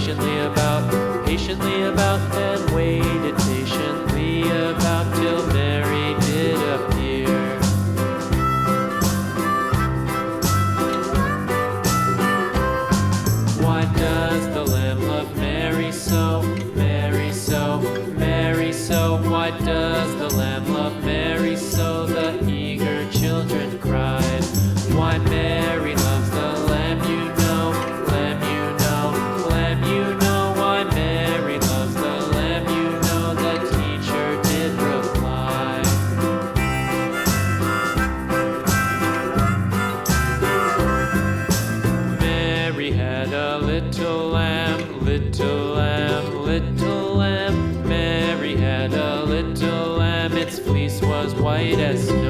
patiently about, and waited patiently about till Mary did appear. Why does the lamb love Mary so, Mary so, Mary so? Why does the lamb love Mary so? The eager children cried. Why Mary loves the lamb, you know, lamb, you know, lamb, you know. Why Mary loves the lamb, you know, the teacher did reply. Mary had a little lamb, little lamb, little lamb. Mary had a little lamb, its fleece was white as snow.